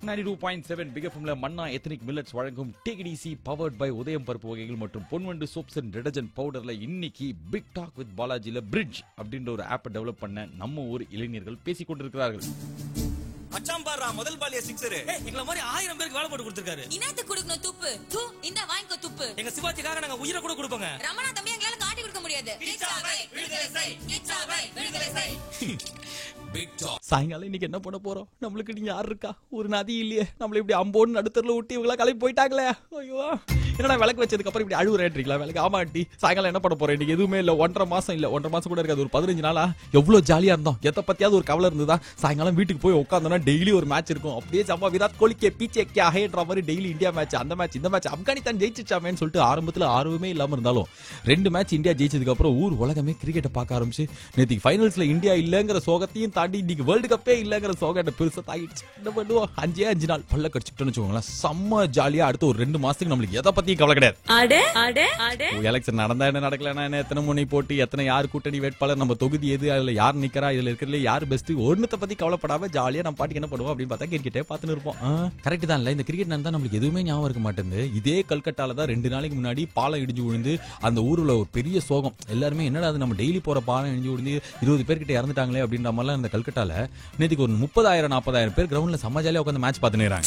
92.7 big எஃப்எம்ல மன்னா ethnic millets வழங்கும் டிகிடிசி powered by Udhayam பருப்பு வகைகள் மற்றும் பொன்வண்டு சோப்ஸ் அண்ட் டிடர்ஜென்ட் பவுடர்ல இன்னைக்கு பிக் டாக் வித் பாலாஜில பிரிட்ஜ் அப்படின்ற ஒரு ஆப்பை டெவலப் பண்ண நம்ம ஊர் இளைஞர்கள் பேசிக் கொண்டிருக்கிறார்கள். மச்சான் பாரா முதல் பாலிய சிக்ஸர் எங்கள மாதிரி 1000 பேருக்கு வேலை போட்டு கொடுத்திருக்காரு. இனாத்து குடுக்கணும் துப்பு தூ இந்த வாங்கிக்கோ துப்பு. எங்க சிவாஜிக்காக நாங்க உயிரை கூட கொடுப்போங்க. ரமணா தம்பி எங்களால காட்டி கொடுக்க முடியாது. கிச்சாவை விடுதலை செய் கிச்சாவை விடுதலை செய். Big talk. சாயங்காலம் இன்னைக்கு என்ன பண்ண போறோம்? நம்மளுக்கு நீங்க யார் இருக்கா? ஒரு நதி இல்லையே. நம்மள இப்படி அம்போன்னு நடுத்தர்ல ஊட்டி இவங்கள கிளம்பி போயிட்டாங்களே. ஐயோ என்னடா விளக்கு வச்சதுக்கு அப்புறம் இப்படி அழுவுறேன்றீங்களா? விளக்கு ஆமா ஆண்டி. சாயங்காலம் என்ன பண்ண போறேன்? இன்னைக்கு எதுவுமே இல்ல. 1.5 மாசம் இல்ல, 1.5 மாசம் கூட இருக்காது, ஒரு 15 நாளா எவ்வளவு ஜாலியா இருந்தோம். எதை பத்தியாவது ஒரு கவலை இருந்ததா? சாயங்காலம் வீட்டுக்கு போய் உட்காந்தோம்னா டெய்லி ஒரு மேட்ச் இருக்கும். அப்படியே ஜம்மா விராட் கோலிக்கே பீச்சே கே ஹேன்ற மாதிரி டெய்லி இந்தியா மேட்ச், அந்த மேட்ச் இந்த மேட்ச், ஆப்கானிஸ்தான் ஜெயிச்சிச்சாமேன்னு சொல்லிட்டு ஆரம்பத்துல ஆர்வமே இல்லாம இருந்தாலும் 2 மேட்ச் இந்தியா ஜெயிச்சதுக்கு அப்புறம் ஊர் உலகமே கிரிக்கெட்டை பார்க்க ஆரம்பிச்சு நேற்று ஃபைனல்ஸ்ல இந்தியா இல்லங்கிற சோகத்தையும் தாண்டி இன்னைக்கு வேர்ல்டு கப்பே இல்லங்கிற சோகத்தை பெருசா தாக்கிடுச்சு. என்ன பண்ணுவோம்? 5 நாள் பல்ல கடிச்சுட்டோம்னு வச்சுக்கோங்களேன். செம்ம ஜாலியா அடுத்த ஒரு 2 மாசத்துக்கு நம்மளுக்கு எதை பத்தியும் கவலை கிடையாது. எலெக்ஷன் நடந்தா என்ன நடக்கலன்னா என்ன, எத்தனை முனை போட்டு எத்தனை யார் கூட்டணி வேட்பாளர், நம்ம தொகுதி எது, அதுல யார் நிக்கிறா, இதுல இருக்கிறதுல யார் பெஸ்ட், ஒன்னத்தை பத்தி கவலைப்படாம ஜாலியா நம்ம பாட்டுக்கு என்ன பண்ணுவோம் அப்படின்னு பார்த்தா கிரிக்கெட்டே பார்த்துன்னு இருப்போம். கரெக்ட் தான் இல்ல? இந்த கிரிக்கெட் நடந்தா நம்மளுக்கு எதுவுமே ஞாபகம் இருக்க மாட்டேங்குது. இதே கல்கட்டால தான் 2 நாளைக்கு முன்னாடி பாலம் இடிஞ்சு விழுந்து அந்த ஊர்ல ஒரு பெரிய சோகம். எல்லாருமே என்னடா அது நம்ம டெய்லி போற பாலம் இடிஞ்சு விழுந்து 20 பேர்கிட்ட இறந்துட்டாங்களே அப்படின்ற மாதிரிலாம் இந்த கல்கட்டால நேற்றுக்கு ஒரு 30,000-40,000 பேர் கிரவுண்ட்ல செம்ம ஜாலியா உட்காந்து மேட்ச் பார்த்துன்னு.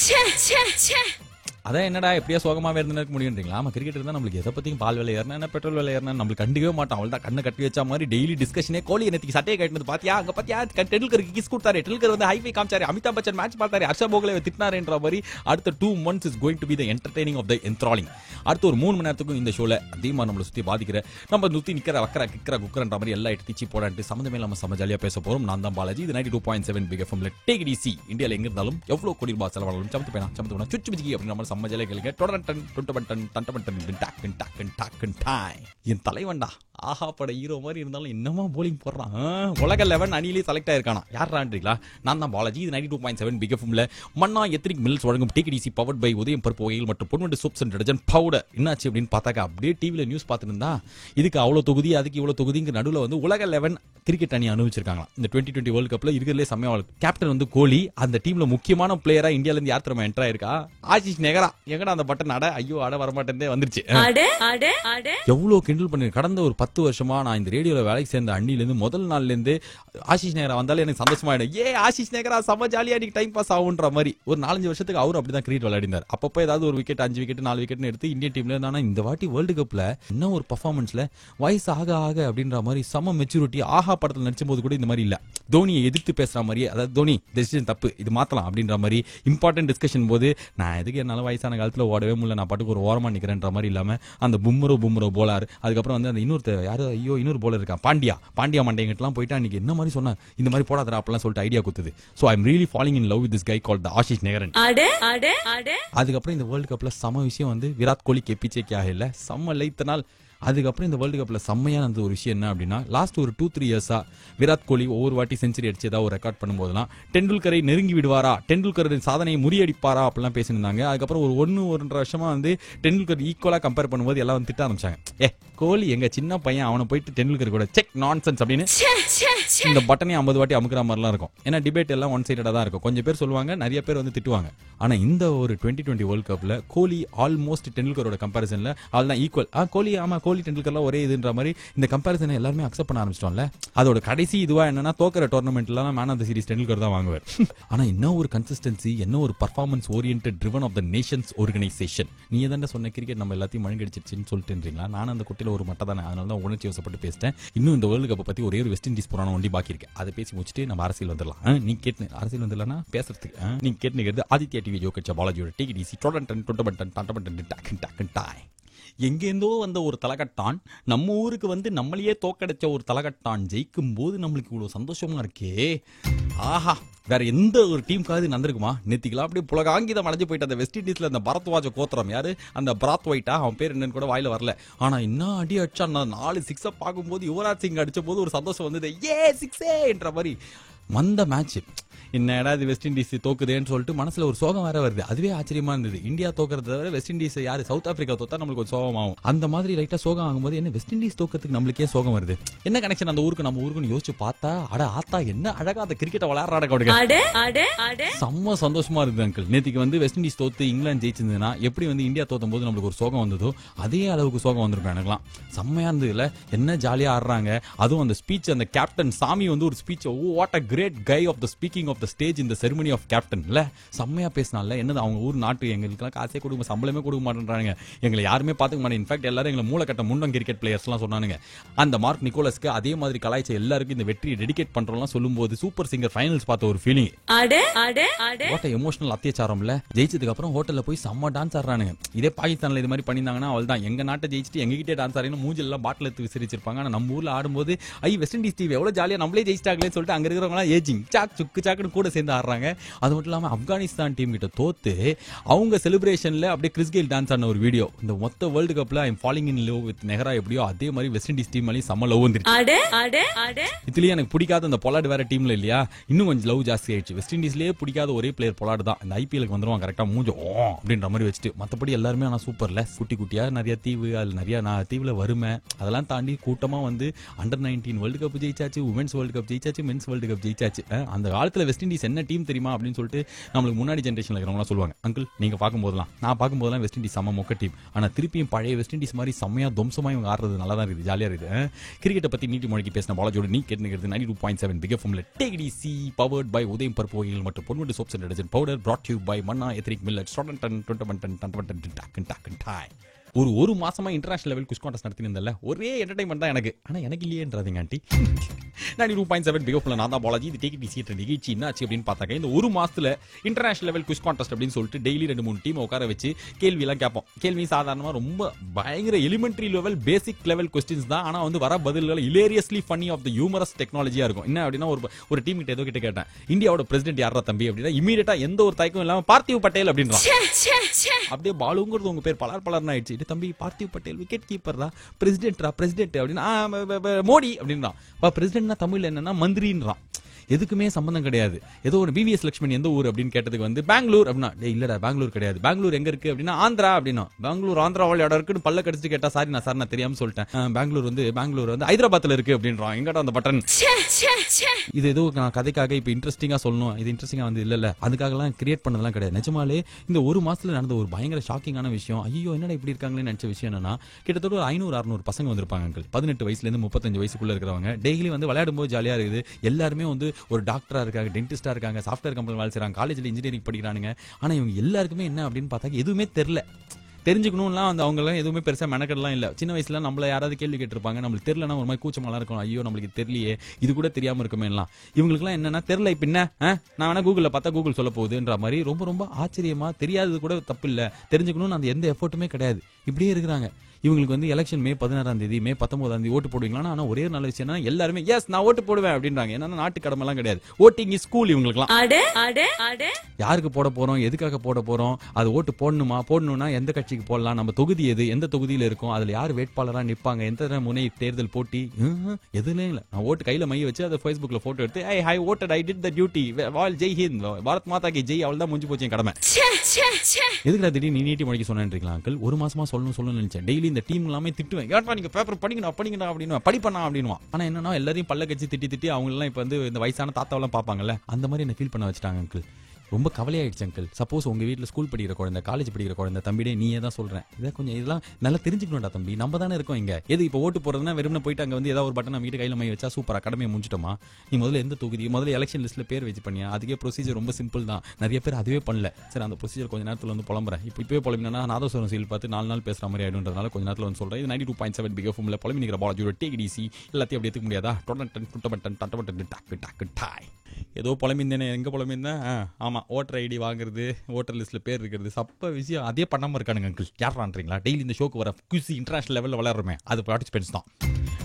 அதான் என்னடா எப்படியா சோகமாவே இருக்க முடியுன்றீங்களா? ஆமா, கிரிக்கெட் இருந்தா நம்மளுக்கு எதை பத்தியும் பால் விலை ஏறினா பெட்ரோல் விலை ஏறினா நம்மளுக்கு கண்டுக்கவே மாட்டோம். அவள் தான் கண்ணை கட்டி வச்சா மாதிரி டெய்லி டிஸ்கஷனே. கோலி நேற்றுக்கு சட்டையை கட்டினது பாத்தியா, அங்க பாத்தியா டெண்டுல்கருக்கு கிஸ் கொடுத்தாரு, டெண்டுல்கர் வந்து ஹைஃபை காமிச்சாரு, அமிதாப் பச்சன் மேட்ச் பார்த்தாரு, ஹர்ஷா போகலே திட்டினாருன்ற மாதிரி அடுத்த 2 months is going to be the entertaining of the enthralling. அடுத்த ஒரு 3 மணி நேரத்துக்கும் இந்த ஷோல அதிகமா நம்மளை சுத்தி பாதிக்கிற நம்ம சுத்தி நிக்கிற வக்கர கிக்கர குக்கரன்ற மாதிரி எல்லாம் எடுத்து போடான்ட்டு சம்மந்தமே நம்ம செம ஜாலியா பேச போறோம். நான் தான் பாலாஜி. இது 92.7 பிக் எஃப்எம்ல டேக் இட் ஈஸி. இந்தியால எங்க இருந்தாலும் எவ்வளவு கோடி ரூபாய் செலவானாலும் சமத்து பேனா சமத்து பேனா சுச்சு பிஜிக்கி அப்படின்னு நம்ம செம்ம ஜாலியா கேளுங்க. என் தலைவன்டா ஆஹா பட ஹீரோ மாதிரி இருந்தாலும் என்னமா போலிங் போடுறான். உலக 11 அணியிலே செலக்ட் ஆயிருக்கானா? யாரான்றீங்களா? நான் தான் பாலாஜி. இது 92.7 பிக் எஃப்எம்ல மன்னா எத்னிக் மில்லட்ஸ் வழங்கும் டிகிடிசி பவர்ட் பை உதயம் பருப்பு வகைகள் மற்றும் Ponvandu soaps and detergent powder. என்னாச்சு அப்படின்னு பார்த்தாக்கா அப்படியே டிவில நியூஸ் பார்த்துட்டு இருந்தா இதுக்கு அவ்வளவு தொகுதி அதுக்கு இவ்வளவு தொகுதிங்க நடுவில் வந்து உலக 11 கிரிக்கெட் அணி அனுபவிச்சிருக்காங்க. இந்த 2020 வேர்ல்டு கப்ல இருக்கிறதுலே செம்மையா கேப்டன் வந்து கோலி. அந்த டீம்ல முக்கியமான பிளேயரா இந்தியால இருந்து யார் திறமை என்டர் ஆயிருக்கா? ஆஷிஷ் நெகரா. எங்கடா அந்த பட்டன் அட ஐயோ அட வரமாட்டேன் வந்துருச்சு. எவ்வளவு கிண்டல் பண்ணி கடந்த ஒரு 10 வருஷமா நான் இந்த ரேடியோல வேலைக்கு சேர்ந்த அண்ணில இருந்து முதல் நாள்ல இருந்து ஆஷிஷ் நேகரா வந்தாலே எனக்கு சந்தோஷமாயிடும். ஆஷிஷ் நேகரா செம ஜாலியா இன்னைக்கு டைம் பாஸ் ஆகுன்ற மாதிரி. ஒரு 4-5 வருஷத்துக்கு அவரு அப்படிதான் கிரிக்கெட் விளையாடினார். அப்பப்போ ஏதாவது ஒரு விக்கெட் 5 விக்கெட் 4 விக்கெட் எடுத்து இந்தியன் டீம்ல இருந்தா இந்த வாட்டி வேர்ல்டு கப்ல என்ன ஒரு பர்ஃபார்மன்ஸ்ல வயசு ஆக ஆக அப்படின்ற மாதிரி சம மெச்சூரிட்டி. ஆஹா படத்துல நடிச்சும் போது கூட இந்த மாதிரி இல்ல. தோனியை எதிர்த்து பேசுற மாதிரியே, அதாவது தோனி டெசிஷன் தப்பு இது மாத்தலாம் அப்படின்ற மாதிரி இம்பார்ட்டன்ட் டிஸ்கஷன் போது நான் எதுக்கு என்னால வயசான காலத்துல ஓடவே முடியல, நான் பாட்டுக்கு ஒரு ஓரமா நிக்கிறேன்ற மாதிரி இல்லாம அந்த பும்ரோ போலார், அதுக்கப்புறம் வந்து அந்த இன்னொரு போலர் இருக்கா பாண்டியா மண்டையங்கட்டெல்லாம் போயிட்டு அன்னைக்கு என்ன மாதிரி சொன்னா இந்த மாதிரி போடாதரா அப்படிலாம் சொல்லிட்டு ஐடியா கொடுத்தது. So I am really falling in love with this guy called Ashish Nehra. அதுக்கப்புறம் இந்த வேர்ல்டு கப்ல சம விஷயம் வந்து விராட் கோலி கெப்பிச்சேக்கே இல்ல செம்ம லைத்தனால். அதுக்கப்புறம் இந்த வேர்ல்டு கப்ல செம்மையான ஒரு விஷயம் என்ன அப்படின்னா லாஸ்ட் ஒரு 2-3 இயர்ஸா விராட் கோலி ஒவ்வொரு வாட்டி செஞ்சுரி அடிச்சு ஏதாவது ஒரு ரெக்கார்ட் பண்ணும்போதெல்லாம் டெண்டுல்கரை நெருங்கி விடுவாரா, டெண்டுல்கரின் சாதனையை முறியடிப்பாரா அப்படிலாம் பேசியிருந்தாங்க. அதுக்கப்புறம் ஒரு 1-1.5 வருஷமா வந்து டெண்டுல்கர் ஈக்குவலா கம்பேர் பண்ணும்போது எல்லாம் வந்து திட்ட ஆரம்பிச்சாங்க. கோலி எங்க சின்ன பையன், அவனை போயிட்டு டெண்டுல்கர் கூட செக் நான்சென்ஸ் அப்படின்னு இந்த பட்டனை 50 வாட்டி அமுக்குற மாதிரிலாம் இருக்கும். ஏன்னா டிபேட் எல்லாம் ஒன் சைடடா தான் இருக்கும். கொஞ்சம் பேர் சொல்லுவாங்க, நிறைய பேர் வந்து திட்டுவாங்க. ஆனா இந்த ஒரு 2020 வேர்ல்டு கப்ல கோலி ஆல்மோஸ்ட் டெண்டுல்கரோட கம்பேரிசன்ல அவள் தான் ஈக்குவல். கோலி ஆமா கோலி டெண்டுல்கர்லாம் ஒரே இதுன்ற மாதிரி இந்த கம்பேரிசனை எல்லாருமே அக்செப்ட் பண்ண ஆரம்பிச்சிட்டோம்ல. அதோட கடைசி இதுவா என்னன்னா தோக்கிற டோர்னமெண்ட்லாம் man of the series Tendulkar தான் வாங்குவார். ஆனா என்ன ஒரு கன்சிஸ்டன்சி, என்ன ஒரு performance oriented driven of the nations organisation. நீ தான் சொன்ன கிரிக்கெட் நம்ம எல்லாத்தையும் மழுங்கடிச்சிருச்சுன்னு சொல்லிட்டுன்றீங்களா? நான் அந்த குட்டில ஒரு மட்டை தானே, அதனால தான் உணர்ச்சி வசப்பட்டு பேசிட்டேன். இன்னும் இந்த வேர்ல்டு கப்பை பத்தி ஒரே ஒரு வெஸ்ட் இண்டீஸ் புராணம் ஒண்டி பாக்கி இருக்கு. அதை பேசி முடிச்சுட்டு நம்ம அரசியல் வந்துடலாம். நீ கேட்டு அரசியல் வந்துடலன்னா பேசுறதுக்கு நீ கேட்டுக்கிறது ஆதித்யா டிவி ஜோக்கச்சா பாலாஜியோட டேக் இட் ஈஸி. எங்கேருந்தோ வந்த ஒரு தலகட்டான் நம்ம ஊருக்கு வந்து நம்மளையே தோக்கடிச்ச ஒரு தலகட்டான் ஜெயிக்கும் போது நம்மளுக்கு இவ்வளவு சந்தோஷமா இருக்கே. ஆஹா, வேற எந்த ஒரு டீமுக்காவது நடந்திருக்குமா? நேத்திக்கலாம் அப்படியே புலகாங்கிதம் அடைஞ்சு போயிட்டு அந்த வெஸ்ட் இண்டீஸ்ல அந்த பரத்வாஜ கோத்திரம் யாரு அந்த பிராத் ஒயிட்டா, அவன் பேர் என்னன்னு கூட வாயில வரல. ஆனா என்ன அடி அடிச்சா, 4 6 பார்க்கும்போது யுவராஜ் சிங் அடிச்ச போது ஒரு சந்தோஷம் வந்தது. 6 என்ற மாதிரி வந்த மேட்ச் என்னடா இது வெஸ்ட் இண்டீஸ் தோக்குதேன்னு சொல்லிட்டு மனசுல ஒரு சோகம் வேற வருது. அதுவே ஆச்சரியமா இருந்தது. இந்தியா தோக்கறத விட வெஸ்ட் இண்டீஸ் யாரு சவுத் ஆப்பிரிக்கா தோத்தா நம்மளுக்கு ஒரு சோகம் ஆகும். அந்த மாதிரி லைட்டா சோகம் ஆகும்போது என்ன வெஸ்ட் இண்டீஸ் தோக்கத்துக்கு நம்மளுக்கே சோகம் வருது, என்ன கனெக்ஷன் அந்த ஊருக்கு நம்ம ஊருக்குன்னு யோசிச்சு பார்த்தா அட ஆத்தா என்ன அழகா அந்த கிரிக்கெட் விளையாடுறாட கொடுங்க. செம்ம சந்தோஷமா இருக்குது அங்கிள். நேத்திக்கு வந்து வெஸ்ட் இண்டீஸ் தோத்து இங்கிலாந்து ஜெயிச்சிருந்ததுன்னா எப்படி வந்து இந்தியா தோத்தும் போது நம்மளுக்கு ஒரு சோகம் வந்ததோ அதே அளவுக்கு சோகம் வந்திருக்கும் எனக்குலாம். செம்மையா இருந்ததுல, என்ன ஜாலியா ஆடுறாங்க. அதுவும் அந்த ஸ்பீச் அந்த கேப்டன் சாமி வந்து ஒரு speech, oh what a great guy of the speaking of the stage in the ceremony of captain இல்ல, செம்மையா பேசினால. என்னது அவங்க ஊர் நாட்டு எங்களுக்குலாம் காசே கொடுக்க சம்பளமே கொடுக்க மாட்டேன்றாங்க, எங்களை யாருமே பாத்துக்க மாட்டேன். இன்ஃபேக்ட் எல்லாரும் எங்களை மூளைக்கட்ட முன்னம் கிரிக்கெட் பிளேயர்ஸ் எல்லாம் சொன்னானுங்க. அந்த மார்க் நிக்கோலஸ்க்கு அதே மாதிரி கலாய்ச்ச எல்லாருக்கும் இந்த வெற்றியை டெடிகேட் பண்றோம்லாம் சொல்லும்போது சூப்பர் சிங்கர் ஃபைனல்ஸ் பார்த்த ஒரு ஃபீலிங், வாட் எமோஷனல் அத்தியாச்சாரம்ல. ஜெயிச்சதுக்கு அப்புறம் ஹோட்டல்ல போய் செம்ம டான்ஸ் ஆடுறானுங்க. இதே பாகிஸ்தான்ல இது மாதிரி பண்ணியிருந்தாங்கன்னா அவள் தான் எங்க நாட்டை ஜெயிச்சுட்டு எங்ககிட்டே டான்ஸ் ஆடுறீங்க மூஞ்சில் எல்லாம் பாட்டில் எடுத்து விசிரிச்சிருப்பாங்க. ஆனா நம்ம ஊர்ல ஆடும்போது வெஸ்ட் இண்டீஸ் டீம் எவ்வளவு ஜாலியா நம்மளே ஜெயிச்சிட்டாங்களே சொல்லிட்டு அங்க இருக்கிறவங்க ஏஜிங் சாக் சுக்கு சாக்குன்னு கூட சேர்ந்து ஆடுறாங்க. அது மட்டும் இல்லாம ஆப்கானிஸ்தான் டீம் கிட்ட தோத்து அவங்க செலிப்ரேஷன்ல அப்படியே கிறிஸ் கெயில் டான்ஸ் ஆன ஒரு வீடியோ, இந்த மொத்த வேர்ல்டு கப்ல I am falling in love with Nehra எப்படியோ அதே மாதிரி வெஸ்ட் இண்டீஸ் டீம் மேலயும் செம்ம லவ் வந்துருச்சு. இதுலயே எனக்கு பிடிக்காத அந்த பொலாட் வேற டீம்ல இல்லையா, இன்னும் கொஞ்சம் லவ் ஜாஸ்தி ஆயிடுச்சு. வெஸ்ட் இண்டீஸ்லயே பிடிக்காத ஒரே பிளேயர் பொலாட் தான். இந்த ஐபிஎலுக்கு வந்துருவான் கரெக்டா மூஞ்சோ அப்படின்ற மாதிரி வச்சுட்டு, மத்தபடி எல்லாருமே ஆனா சூப்பர்ல, குட்டி குட்டியா நிறைய தீவு, அதுல நிறைய தீவுல வறுமை அதெல்லாம் தாண்டி கூட்டமா வந்து அண்டர் 19 வேர்ல்டு கப் ஜெயிச்சாச்சு, உமன்ஸ் வேர்ல்டு கப் ஜெயிச்சாச்சு, மென்ஸ் வேர்ல்டு கப் ஜெயிச்சாச்சு. அந்த காலத்துல வெஸ்ட் இண்டீஸ் என்ன டீம் தெரியுமா அப்படின்னு சொல்லிட்டு நம்மளுக்கு முன்னாடி ஜெனரேஷன்ல இருக்கிறவங்க சொல்லுவாங்க. அங்கிள் நீங்க பார்க்கும்போதெல்லாம் நான் பார்க்கும்போதெல்லாம் வெஸ்ட் இண்டீஸ் செம்ம மொக்க டீம், ஆனா திருப்பியும் பழைய வெஸ்ட் இண்டீஸ் மாதிரி செம்மையா துவம்சமா இவங்க ஆடுறது நல்லா தான் இருக்குது, ஜாலியா இருக்குது. கிரிக்கெட்டை பத்தி நீட்டி மொழிக்கு பேசின பாலாஜோட நீ கேட்டுக்கிறது 92.7 பிக் எஃப்எம்ல take it easy powered by Udhayam பருப்பு வகைகள் மற்றும் Ponvandu soaps and detergent powder brought to you by Manna ethnic millet ஒரு மாசமா இன்டர்நேஷனல் லெவல் குவிஸ் கான்டெஸ்ட் நடத்தினதில்ல, ஒரே என்டர்டைன்மெண்ட் தான் எனக்கு. ஆனா எனக்கு இல்லையேன்றாதீங்க ஆண்டி. 92.7 பிக் எஃப்எம்ல நான் தான் பாலாஜி. இது டேக் இட் ஈஸி நிகழ்ச்சி என்னாச்சு அப்படின்னு பார்த்தாக்க இந்த ஒரு மாசத்துல இன்டர்நேஷனல் லெவல் குவிஸ் கான்டெஸ்ட் அப்படின்னு சொல்லிட்டு டெய்லி 2-3 டீம் உட்கார வச்சு கேள்வி எல்லாம் கேட்போம். கேள்வி சாதாரணமா ரொம்ப பயங்கர elementary level basic level questions தான். ஆனா வந்து வர பதில்கள் ஹிலேரியஸ்லி ஃபன்னி ஆஃப் த ஹியூமரஸ் டெக்னாலஜியா இருக்கும். என்ன அப்படின்னா ஒரு டீம் கிட்ட ஏதோ கிட்ட கேட்டேன், இந்தியாவோட பிரசிடென்ட் யாரா தம்பி அப்படின்னா இமீடியட்டா எந்த ஒரு தயக்கம் இல்லாம பார்த்திவ் பட்டேல் அப்படின்றான். அப்படியே பாலுங்கிறது உங்க பேர் பலர் ஆயிடுச்சு. தம்பி பார்த்திவ் பட்டேல் விக்கெட் கீப்பர் தான், பிரசிடென்ட் அப்படின்னா மோடி அப்படின்றான். பிரசிடென்ட்னா தமிழ்ல என்னன்னா மந்திரின்றான். எதுக்குமே சம்பந்தம் கிடையாது. ஏதோ ஒரு பிவிஎஸ் லட்சுமணி எந்த ஊர் அப்படின்னு கேட்டதுக்கு வந்து பெங்களூர் அப்படின்னா, இல்லடா பெங்களூர் கிடையாது, பெங்களூர் எங்க இருக்கு அப்படின்னா ஆந்திரா அப்படின்னா, பெங்களூர் ஆந்திராவில் இடம் இருக்குன்னு பல்ல கடிச்சு கேட்டா சாரி நான் தெரியாம சொல்லிட்டேன், பெங்களூர் வந்து ஹைதராபாத்ல இருக்கு அப்படின்றான். எங்கடா அந்த பட்டன். இது ஏதோ நான் கதைக்காக இப்ப இன்ட்ரெஸ்டிங்கா சொல்லணும், இது இன்ட்ரெஸ்டிங்கா வந்து இல்ல அதுக்காக எல்லாம் கிரியேட் பண்ணதெல்லாம் கிடையாது. நிஜமாலே இந்த ஒரு மாசத்துல நடந்த ஒரு பயங்கர ஷாக்கிங்கான விஷயம், ஐயோ என்னடா இப்படி இருக்காங்களேன்னு நினைச்ச விஷயம் என்னன்னா, கிட்டத்தட்ட ஒரு 500-600 பசங்க வந்திருப்பாங்க. 18 வயசுல இருந்து 35 வயசுக்குள்ள இருக்கிறவங்க டெய்லி வந்து விளையாடும் போது ஜாலியா இருக்குது. எல்லாருமே வந்து ஒரு டாக்டரா இருக்காங்க, டென்டிஸ்டா இருக்காங்க, சாஃப்ட்வேர் கம்பெனி வேலை செய்றாங்க, காலேஜ்ல இன்ஜினியரிங் படிக்கிறானுங்க. ஆனா இவங்க எல்லாருக்குமே என்ன அப்படின்னு பார்த்தா எதுவுமே தெரியல. தெரிஞ்சுக்கணும்லாம் வந்து அவங்க எல்லாம் எதுவுமே பெருசா மெனக்கெல்லாம் இல்ல. சின்ன வயசுல நம்மள யாராவது கேள்வி கேட்டிருப்பாங்க, நம்மளுக்கு தெரியலனா ஒரு மாதிரி கூச்சமெல்லாம் இருக்கும், ஐயோ நம்மளுக்கு தெரியலையே, இது கூட தெரியாம இருக்குமே எல்லாம். இவங்களுக்குலாம் என்னன்னா தெரியல, இப்ப என்ன நான் வேணா கூகுள்ல பார்த்தா கூகுள் சொல்ல போகுதுன்ற மாதிரி ரொம்ப ஆச்சரியமா, தெரியாதது கூட தப்பு இல்ல, தெரிஞ்சுக்கணும்னு அந்த எந்த எஃபோர்ட்டுமே கிடையாது, இப்படியே இருக்கிறாங்க. இவங்களுக்கு வந்து எலெக்ஷன் மே 16ஆம் தேதி மே 19ஆம் தேதி ஓட்டு போடுவீங்களா? ஆனா ஒரே நல்ல விஷயம் என்ன, எல்லாருமே எஸ் நான் ஓட்டு போடுவேன் அப்படின்றாங்க. ஏன்னா நாட்டு கடமை எல்லாம் கிடையாது, ஓட்டிங் இஸ் ஸ்கூல் இவங்களுக்குலாம். யாருக்கு போட போறோம், எதுக்காக போட போறோம், அது ஓட்டு போடணும்னா எந்த கட்சிக்கு போடலாம், நம்ம தொகுதி எது, எந்த தொகுதியில இருக்கும், அதுல யார் வேட்பாளரா நிப்பாங்க, எந்த முனை தேர்தல் போட்டி, எதுலயும் இல்ல. நான் ஓட்டு கையில மைய வச்சு அதை Facebookல போட்டோ எடுத்து ஐ voted, I did the duty, வால் ஜெய் ஹிந்த், பாரத் மாதா கி ஜெய், அவள் தான் முடிஞ்சு போச்சு கடமை. எதுக்குடா திடீர்னு நீட்டி மொழிக்கு சொன்னேன்றீங்களா அங்கிள்? ஒரு மாசமா சொல்லணும்னு நினைச்சேன். டெய்லி இந்த டீம் எல்லாமே திட்டுவேன், ஏட்டா நீங்க பேப்பர் படிக்கணும் அப்படின்னு படிப்பண்ணா அப்படின்னுவான். ஆனா என்னன்னா எல்லாரையும் பல்ல கட்சி திட்டி அவங்க எல்லாம் இப்ப வந்து இந்த வயசான தாத்தாவெல்லாம் பாப்பாங்கல்ல, அந்த மாதிரி என்ன ஃபீல் பண்ண வச்சுட்டாங்க அங்கிள். ரொம்ப கவலையாயிடுச்சு அங்கிள். சப்போஸ் உங்க வீட்டில் ஸ்கூல் படிக்கிற குழந்தை, காலேஜ் படிக்கிற குழந்தை, தம்பிடே நீயே தான் சொல்றேன், இதை கொஞ்சம் இதெல்லாம் நல்லா தெரிஞ்சுக்கணும்டா தம்பி, நம்ம தானே இருக்கோம் இங்க. எது இப்போ ஓட்டு போறதுன்னா வெறும்னு போயிட்டு அங்க வந்து ஏதாவது ஒரு பட்டன் நம்ம வீட்டு கையில மை வச்சா சூப்பரா கடமையை முடிச்சிட்டோமா? நீ முதல்ல எந்த தொகுதி, முதல்ல எலெக்ஷன் லிஸ்ட்ல பேர் வச்சு பண்ணியா? அதுக்கே ப்ரொசீஜர் ரொம்ப சிம்பிள் தான். நிறைய பேர் அதுவே பண்ணல. சரி அந்த ப்ரொசீஜர் கொஞ்ச நேரத்தில் வந்து புலம்புறேன். இப்பவே புலம்பினா நாதஸ்வரம் சீல் பார்த்து 4 நாள் பேசுற மாதிரி ஆயிடும்ன்றதுனால கொஞ்ச நேரத்தில் வந்து சொல்றேன். இது 92.7 பிக் எஃப்எம்ல புலம்பி நிக்கிற பாலாஜியோட டேக் இட் ஈஸி. எல்லாத்தையும் அப்படி எடுத்துக்க முடியாதா? ஏதோ புலம்பிந்தேனே, எங்க புலம்பிந்தேன்? ஆமா, ஓட்டர் ஐடி வாங்குறது, ஓட்டர் லிஸ்ட்ல பேர் இருக்கிறது, சப்ப விஷயம் அதே பண்ணாம இருக்கானுங்க அங்கிள். யாரான்றீங்களா? டெய்லி இந்த ஷோக்கு வர குசி இன்டர்நேஷனல் லெவலில் விளையாடுறோமே, அது பார்ட்டிசிபென்ட்ஸ் தான்.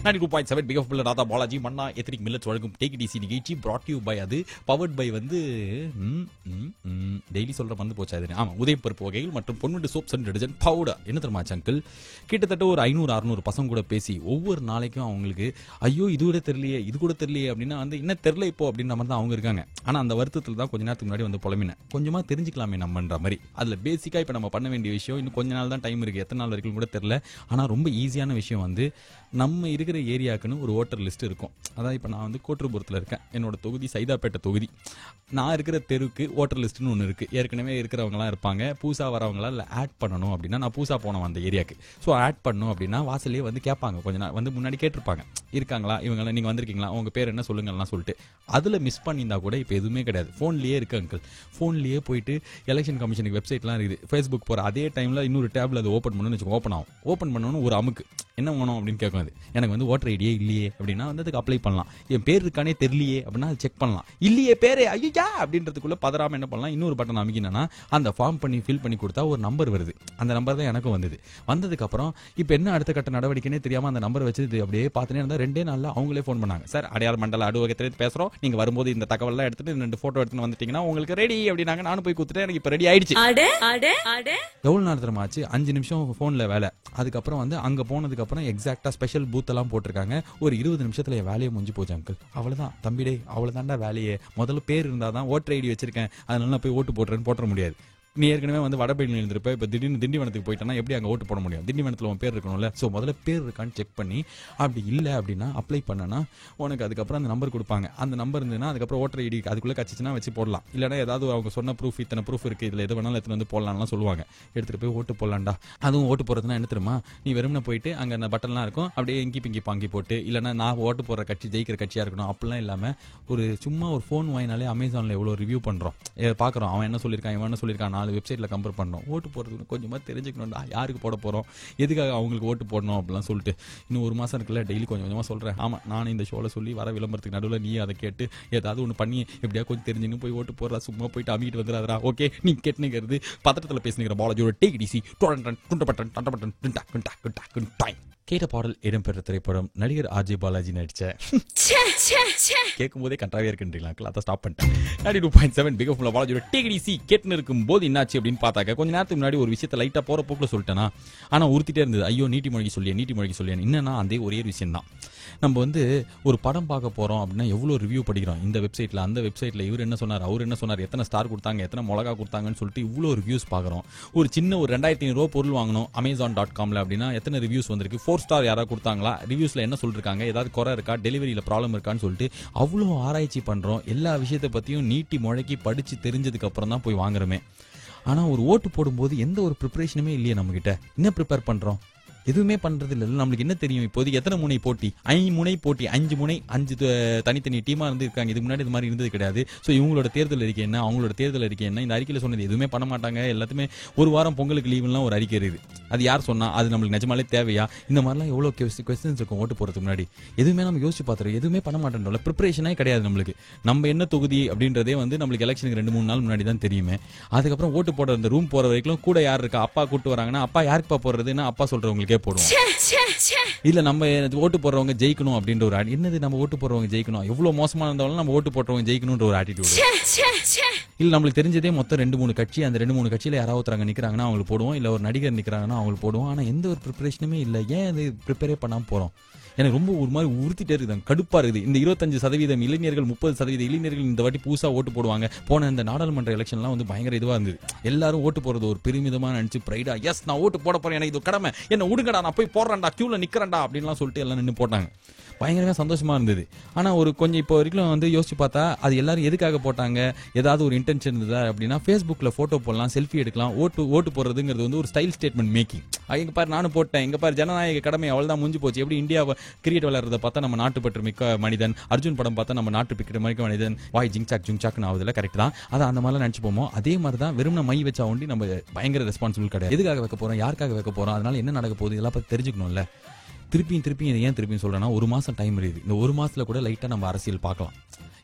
92.7 பிக் எஃப்எம்ல ராதா பாலாஜி மன்னா எத்னிக் மில்லட்ஸ் வழங்கும் டேக் இட் ஈஸி நிகழ்ச்சி brought to you by அது பவர்ட் பை வந்து டெய்லி சொல்ற வந்து போச்சா இது? ஆமா, உதயப்பருப்பு வகைகள் மற்றும் Ponvandu soaps and detergent powder. என்ன தெரியுமா அங்கிள், கிட்டத்தட்ட ஒரு 500-600 பசங்க கூட பேசி ஒவ்வொரு நாளைக்கும் அவங்களுக்கு ஐயோ இது கூட தெரியலையே இது கூட தெரியலையே அப்படின்னா வந்து என்ன தெரியல இப்போ அப்படின்ற மாதிரி தான் அவங்க இருக்காங்க. ஆனா அந்த வருத்தத்தில் தான் கொஞ்ச நேரத்துக்கு முன்னாடி வந்து புலம்பினேன், கொஞ்சமா தெரிஞ்சுக்கலாமே நம்மன்ற மாதிரி. அதுல பேசிக்கா இப்ப நம்ம பண்ண வேண்டிய விஷயம், இன்னும் கொஞ்ச நாள் தான் டைம் இருக்கு, எத்தனை நாள் வரைக்கும் கூட தெரியல. ஆனா ரொம்ப ஈஸியான விஷயம் வந்து நம்ம இருக்கிற ஏரியாக்குன்னு ஒரு ஓட்டர் லிஸ்ட் இருக்கும். அதாவது இப்போ நான் வந்து கோட்டூர்புரத்தில் இருக்கேன், என்னோட தொகுதி சைதாப்பேட்டை தொகுதி. நான் இருக்கிற தெருவுக்கு ஓட்டர் லிஸ்ட்னு ஒன்று இருக்குது. ஏற்கனவே இருக்கிறவங்களாம் இருப்பாங்க, புதுசாக வரவங்களா இல்லை ஆட் பண்ணணும் அப்படின்னா, நான் புதுசாக போனோம் அந்த ஏரியாவுக்கு. ஸோ ஆட் பண்ணணும் அப்படின்னா வாசல்லே வந்து கேட்பாங்க, கொஞ்ச நாள் வந்து முன்னாடி கேட்டிருப்பாங்க இருக்காங்களா இவங்களாம், நீங்கள் வந்திருக்கீங்களா, உங்கள் பேர் என்ன சொல்லுங்கலாம் சொல்லிட்டு. அதில் மிஸ் பண்ணியிருந்தா கூட இப்போ எதுவுமே கிடையாது, ஃபோன்லேயே இருக்கு அங்கிள். ஃபோன்லேயே போயிட்டு எலெக்ஷன் கமிஷனுக்கு வெப்சைட்லாம் இருக்குது, ஃபேஸ்புக் போகிற அதே டைமில் இன்னொரு டேபில் அது ஓப்பன் பண்ணணும்னு வச்சுக்கோ, ஓப்பன் ஆகும். ஓப்பன் பண்ணணும் ஒரு அமுக்கு என்ன வேணும் அப்படின்னு கேட்கும். அது எனக்கு வந்து ஓட்டர் ஐடியே இல்லையே அப்படின்னா வந்து அதுக்கு அப்ளை பண்ணலாம். என் பேர் இருக்கானே தெரியலையே அப்படின்னா அது செக் பண்ணலாம். இல்லையே பேரே ஐயா அப்படின்றதுக்குள்ள பதறாம என்ன பண்ணலாம், இன்னொரு பட்டன் அமைக்கினா அந்த ஃபார்ம் பண்ணி ஃபில் பண்ணி கொடுத்தா ஒரு நம்பர் வருது. அந்த நம்பர் தான் எனக்கும் வந்தது. வந்ததுக்கு அப்புறம் இப்போ என்ன அடுத்த கட்ட நடவடிக்கைனே தெரியாம அந்த நம்பர் வச்சு அப்படியே பார்த்துனே இருந்தா 2 நாள்ல அவங்களே ஃபோன் பண்ணாங்க, சார் அடையார் மண்டல அலுவலகத்திலே பேசுறோம், நீங்க வரும்போது இந்த தகவல்லாம் எடுத்துட்டு 2 போட்டோ எடுத்துட்டு வந்துட்டீங்கன்னா உங்களுக்கு ரெடி அப்படின்னாங்க. நானும் போய் கொடுத்துட்டேன், எனக்கு இப்போ ரெடி ஆயிடுச்சு. எவ்வளவு நேரம் தெரியுமா ஆச்சு? 5 நிமிஷம் போன்ல வேலை. அதுக்கப்புறம் வந்து அங்க போனதுக்கு அப்புறம் எக்ஸாக்டா ஸ்பெஷல் பூத் எல்லாம் போட்டிருக்காங்க. ஒரு 20 நிமிஷத்துல என் வேலையை முடிஞ்சு போச்சு அங்கிள். அவ்வளவுதான் தம்பிடே, அவ்வளவுதான்டா வேலையே. முதல்ல பேர் இருந்தாதான் ஓட்டர் ஐடி வச்சிருக்கேன் அதனால நான் போய் ஓட்டு போட்டுறேன்னு போட்டுற முடியாது. நீ ஏற்கனவே வந்து வடபழனியில் இருந்திருப்ப, இப்போ திடீர்னு திண்டிவனத்துக்கு போயிட்டேன்னா எப்படி அங்கே ஓட்டு போட முடியும்? திண்டிவனத்தில் உன் பேர் இருக்கணும்ல. ஸோ முதல்ல பேர் இருக்கான்னு செக் பண்ணி அப்படி இல்லை அப்படின்னா அப்ளை பண்ணனா உனக்கு அதுக்கப்புறம் அந்த நம்பர் கொடுப்பாங்க. அந்த நம்பர் இருந்ததுன்னா அதுக்கப்புறம் ஓட்டர் ஐடி அதுக்குள்ளே கச்சிச்சுன்னா வச்சு போடலாம். இல்லைனா ஏதாவது அவங்க சொன்ன ப்ரூஃப் இத்தனை ப்ரூஃப் இருக்குது இதில் எது வேணாலும் எடுத்துகிட்டு வந்து போடலாம்லாம் சொல்லுவாங்க. எடுத்துகிட்டு போய் ஓட்டு போடலாம்டா. அதுவும் ஓட்டு போடுறதுனா என்ன தெரியுமா, நீ வெறும்னா போயிட்டு அங்கே அந்த பட்டன்லாம் இருக்கும், அப்படியே எங்கி பிங்கி பாங்கி போட்டு, இல்லைனா நான் ஓட்டு போடுற கட்சி ஜெயிக்கிற கட்சியாக இருக்கணும் அப்படிலாம் இல்லாமல் ஒரு சும்மா ஒரு ஃபோன் வாங்கினாலே அமேசானில் எவ்வளோ ரிவ்யூ பண்ணுறோம், பார்க்குறோம். அவன் என்ன சொல்லியிருக்கான், இவன் என்ன சொல்லியிருக்கான், 4 வெப்சைட்டில் கம்பேர் பண்ணோம். ஓட்டு போடுறதுக்கு கொஞ்சமா தெரிஞ்சுக்கணும்டா, யாருக்கு போட போறோம், எதுக்காக அவங்களுக்கு ஓட்டு போடணும் அப்படிலாம் சொல்லிட்டு. இன்னும் 1 மாசம் இருக்குல்ல, டெய்லி கொஞ்சம் கொஞ்சமா சொல்றேன். ஆமா, நானும் இந்த ஷோல சொல்லி வர விளம்பரத்துக்கு நடுவில் நீ அதை கேட்டு ஏதாவது ஒன்று பண்ணி எப்படியா கொஞ்சம் தெரிஞ்சுன்னு போய் ஓட்டு போடுறா, சும்மா போயிட்டு அமிக்கிட்டு வந்துடாதா. ஓகே, நீ கேட்டுங்கிறது பத்திரத்தில் பேசுகிற பாலாஜியோட டேக் டிசி கேட்ட பாடல் இடம்பெற்ற திரைப்படம் நடிகர் ஆர்ஜே பாலாஜி நடிச்ச. கேட்கும் போதே கண்டாவே இருக்குன்றீங்களா, அதை ஸ்டாப் பண்ணிட்டேன். 92.7 பிக் எஃப்எம்ல பாலாஜியோட டேக் டிசி கேட்டுன்னு இருக்கும் போது என்னாச்சு அப்படின்னு பார்த்தாக்க, கொஞ்ச நேரத்துக்கு முன்னாடி ஒரு விஷயத்தை லைட்டா போற போக்குல சொல்லிட்டேனா, ஆனா உறுத்திட்டே இருந்தது. ஐயோ நீட்டி மொழிக்கு சொல்லியா என்னன்னா அதே ஒரே விஷயம் தான். நம்ம வந்து ஒரு படம் பார்க்க போறோம் அப்படின்னா எவ்வளவு ரிவ்யூ படிக்கிறோம், இந்த வெப்சைட்ல அந்த வெப்சைட்ல இவர் என்ன சொன்னார், அவர் என்ன சொன்னார், எத்தனை ஸ்டார் கொடுத்தாங்க, எத்தனை மிளகா கொடுத்தாங்கன்னு சொல்லிட்டு இவ்வளோ ரிவ்யூஸ் பார்க்குறோம். ஒரு சின்ன ஒரு 2500 பொருள் வாங்கணும் Amazon.comல அப்படின்னா எத்தனை ரிவ்யூஸ் வந்திருக்கு, 4 ஸ்டார் யாராவது கொடுத்தாங்களா, ரிவ்யூஸ்ல என்ன சொல்லிருக்காங்க, ஏதாவது குறை இருக்கா, டெலிவரியில ப்ராப்ளம் இருக்கான்னு சொல்லிட்டு அவ்வளோ ஆராய்ச்சி பண்றோம். எல்லா விஷயத்தை பத்தியும் நீட்டி முழக்கி படிச்சு தெரிஞ்சதுக்கு அப்புறம் தான் போய் வாங்குறோமே. ஆனா ஒரு ஓட்டு போடும்போது எந்த ஒரு ப்ரிப்பரேஷனுமே இல்லையே நம்ம கிட்ட. என்ன ப்ரிப்பேர் பண்றோம், எதுவுமே பண்றது இல்லை. நம்மளுக்கு என்ன தெரியும், இப்போதைக்கு எத்தனை முனை போட்டி, 5 முனை போட்டி, 5 முனை 5 தனித்தனி டீமா இருந்து இருக்காங்க. இதுக்கு முன்னாடி இது மாதிரி இருந்தது கிடையாது. ஸோ இவங்களோட தேர்தல் அறிக்கை என்ன, அவங்களோட தேர்தல் அறிக்கை என்ன, இந்த அறிக்கையில் சொன்னது எதுவுமே பண்ண மாட்டாங்க. எல்லாத்துமே ஒரு வாரம் பொங்கலுக்கு லீவுலாம் ஒரு அறிக்கை இருக்குது. அது யார் சொன்னா, அது நம்மளுக்கு நிஜமாலே தேவையா, இந்த மாதிரிலாம் எவ்வளோ கொஸ்டின்ஸ் இருக்கும் ஓட்டு போறதுக்கு முன்னாடி. எதுவுமே நம்ம யோசிச்சு பார்த்துறோம், எதுவுமே பண்ண மாட்டேன்றோம். ப்ரிப்பரேஷனே கிடையாது நம்மளுக்கு. நம்ம என்ன தொகுதி அப்படின்றதே வந்து நம்மளுக்கு எலெக்ஷனுக்கு 2-3 நாள் முன்னாடி தான் தெரியுமே. அதுக்கப்புறம் ஓட்டு போட அந்த ரூம் போற வரைக்கும் கூட யார் இருக்கா, அப்பா கூட்டு வராங்கன்னா அப்பா யாருக்குப்பா போடுறதுன்னா அப்பா சொல்றவங்களுக்கே போடுவோம். இல்ல நம்ம ஓட்டு போடுறவங்க ஜெயிக்கணும் அப்படின்ற ஒரு என்னது, நம்ம ஓட்டு போடுறவங்க ஜெயிக்கணும், எவ்வளவு மோசமா இருந்தாலும் நம்ம ஓட்டு போடுறவங்க ஜெயிக்கணும்ன்ற ஒரு ஆட்டிடியூட். இல்ல நம்மளுக்கு தெரிஞ்சதே மொத்தம் 2-3 கட்சி, அந்த 2-3 கட்சியில யாராவது ஒருத்தரங்க நிக்கிறாங்கன்னா அவங்களுக்கு போடுவோம், இல்ல ஒரு நடிகர் நிக்கிறாங்கன்னா அவங்களுக்கு போடுவோம். ஆனா எந்த ஒரு ப்ரிப்பரேஷனுமே இல்ல. ஏன் அது ப்ரிப்பேரே பண்ணாம போறோம்? எனக்கு ரொம்ப ஒரு மாதிரி உறுத்திட்டே இருக்குது, கடுப்பா இருக்குது. இந்த 25% இளைஞர்கள் 30% இளைஞர்கள் இந்த வாட்டி புதுசா ஓட்டு போடுவாங்க. போன இந்த நாடாளுமன்ற எலெக்ஷன்லாம் வந்து பயங்கர இதுவா இருந்தது. எல்லாரும் ஓட்டு போறது ஒரு பெருமிதமா நினைச்சு பிரைடா, எஸ் நான் ஓட்டு போட போறேன், எனக்கு இது கடமை, என்ன உடுங்கடா, நான் போய் போடுறேன்டா, கியூல நிக்கிறேன்டா அப்படின்லாம் சொல்லிட்டு எல்லாம் நின்று போட்டாங்க. பயங்கரமா சந்தோஷமா இருந்தது. ஆனா ஒரு கொஞ்சம் இப்போ வரைக்கும் வந்து யோசிச்சு பார்த்தா அது எல்லாரும் எதுக்காக போட்டாங்க, ஏதாவது ஒரு இன்டென்ஷன் இருந்ததா அப்படின்னா, ஃபேஸ்புக்ல போட்டோ போடலாம், செல்ஃபி எடுக்கலாம். ஓட்டு போடுறதுங்கிறது வந்து ஒரு ஸ்டைல் ஸ்டேட்மெண்ட் மேக்கிங். எங்க பாரு நானும் போட்டேன், எங்க பாரு ஜனநாயக கடமை அவ்வளவுதான் முடிஞ்சு போச்சு. எப்படி இந்தியாவை கிரிக்கெட் விளையாடுறத பார்த்தா நம்ம நாட்டுப்பற்று மிக்க மனிதன், அர்ஜுன் படம் பார்த்தா நம்ம நாட்டுப்பற்று மிக்க மனிதன், வாய் ஜிங்சாக் ஜுங்சாக்னு ஆகுதுல, கரெக்ட் தான். அதான் அந்த மாதிரிலாம் நினைச்சு போமோ. அதே மாதிரி தான் வெறும் மை வச்சா ஒண்டி நம்ம பயங்கர ரெஸ்பான்சிபிள் கிடையாது. எதுக்காக வைக்க போறோம், யாருக்காக வைக்க போறோம், அதனால என்ன நடக்க போகுது, இதெல்லாம் பத்தி தெரிஞ்சுக்கணும்ல. திருப்பியும் இதை ஏன் திருப்பியும் சொல்றேன்னா, 1 மாசம் டைம் இருக்குது. இந்த 1 மாசத்துல கூட லைட்டா நம்ம அரசியல் பார்க்கலாம்.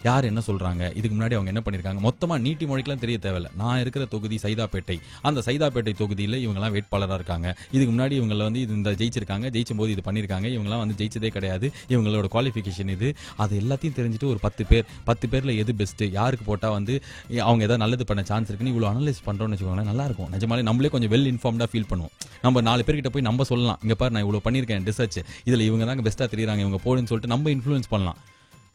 யார் என்ன சொல்றாங்க, இதுக்கு முன்னாடி அவங்க என்ன பண்ணிருக்காங்க, மொத்தமா நீட்டி மொழிக்கெல்லாம் தெரிய தேவையில்ல. நான் இருக்கிற தொகுதி சைதாப்பேட்டை, அந்த சைதாப்பேட்டை தொகுதியில் இவங்கெல்லாம் வேட்பாளராக இருக்காங்க, இதுக்கு முன்னாடி இவங்களை வந்து இந்த ஜெயிச்சிருக்காங்க, ஜெயிச்சும் போது இது பண்ணிருக்காங்க, இவங்கெல்லாம் வந்து ஜெயிச்சதே கிடையாது, இவங்களோட குவாலிஃபிகேஷன் இது, அது எல்லாத்தையும் தெரிஞ்சுட்டு ஒரு 10 பேர்ல எது பெஸ்ட், யாருக்கு போட்டா வந்து அவங்க ஏதாவது நல்லது பண்ண சான்ஸ் இருக்குன்னு இவ்வளவு அனலைஸ் பண்றோம்னு வச்சுக்கோங்களேன், நல்லா இருக்கும். நிஜமாலே நம்மளே கொஞ்சம் வெல் இன்ஃபார்ம்டா ஃபீல் பண்ணுவோம். நம்ம 4 பேர்கிட்ட போய் நம்ம சொல்லலாம், இங்க பாரு நான் இவ்வளவு பண்ணிருக்கேன் ரிசர்ச், இதுல இவங்க தான் பெஸ்டா தெரியுறாங்க, இவங்க போடுன்னு சொல்லிட்டு நம்ம இன்ஃப்ளூயன்ஸ் பண்ணலாம்.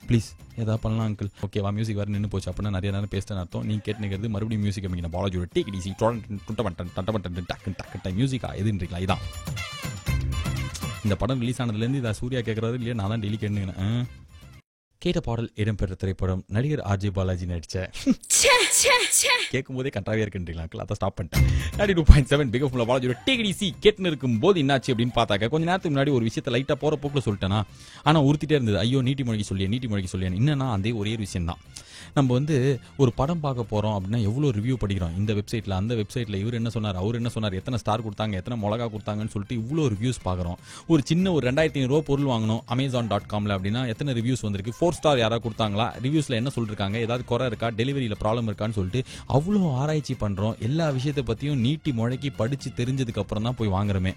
ப்ளீஸ் ஏதாவது பண்ணலாம் அங்கிள். ஓகேவா, மியூசிக் வேறு நின்று போச்சு அப்படின்னா நிறைய நேரம் பேசிட்டேன் அர்த்தம். நீ கேட்டுக்கிறது மறுபடியும் மியூசிக் அமைக்கிற பாலாஜியோட டேக் இட் ஈஸி டக்கு மியூசிக்கா எதுன்றீங்களா? இதான் இந்த படம் ரிலீஸ் ஆனதுலேருந்து இதை சூர்யா கேட்குறாரு இல்லையா, நான் தான் டெய்லி கேட்டுக்கிறேன். கேட்ட பாடல் இடம்பெற்ற திரைப்படம் நடிகர் ஆர்ஜே பாலாஜி நடிச்ச கேட்கும் போதே கண்டாவே இருக்குன்றீங்களா, அதை ஸ்டாப் பண்ணிட்டேன். 92.7 பிக் எஃப்எம்ல பாலாஜியோட டேக் இட் ஈஸி கேட்டுன்னு இருக்கும் போது என்னாச்சு அப்படின்னு பார்த்தாக்க, கொஞ்ச நேரத்துக்கு முன்னாடி ஒரு விஷயத்தை லைட்டா போற போக்குல சொல்லிட்டேனா, ஆனா உறுத்திட்டே இருந்தது. ஐயோ நீட்டி மொழிக்கு சொல்லியே என்னன்னா அதே ஒரே விஷயம் தான். நம்ம வந்து ஒரு படம் பார்க்க போறோம் அப்படின்னா எவ்வளோ ரிவ்யூ படிக்கிறோம், இந்த வெப்சைட்ல அந்த வெப்சைட்ல இவர் என்ன சொன்னார், அவர் என்ன சொன்னார், எத்தனை ஸ்டார் கொடுத்தாங்க, எத்தனை மிளகா கொடுத்தாங்கன்னு சொல்லிட்டு இவ்வளோ ரிவ்யூஸ் பார்க்குறோம். ஒரு சின்ன ஒரு 2500 பொருள் வாங்கணும் Amazon.comல அப்படின்னா எத்தனை ரிவ்யூஸ் வந்திருக்கு, 4 ஸ்டார் யாராவது கொடுத்தாங்களா, ரிவ்யூஸ்ல என்ன சொல்லிருக்காங்க, ஏதாவது குறை இருக்கா, டெலிவரியில ப்ராப்ளம் இருக்கான்னு சொல்லிட்டு அவ்வளோ ஆராய்ச்சி பண்றோம். எல்லா விஷயத்தை பத்தியும் நீட்டி முழக்கி படிச்சு தெரிஞ்சதுக்கு அப்புறம் தான் போய் வாங்குறோமே.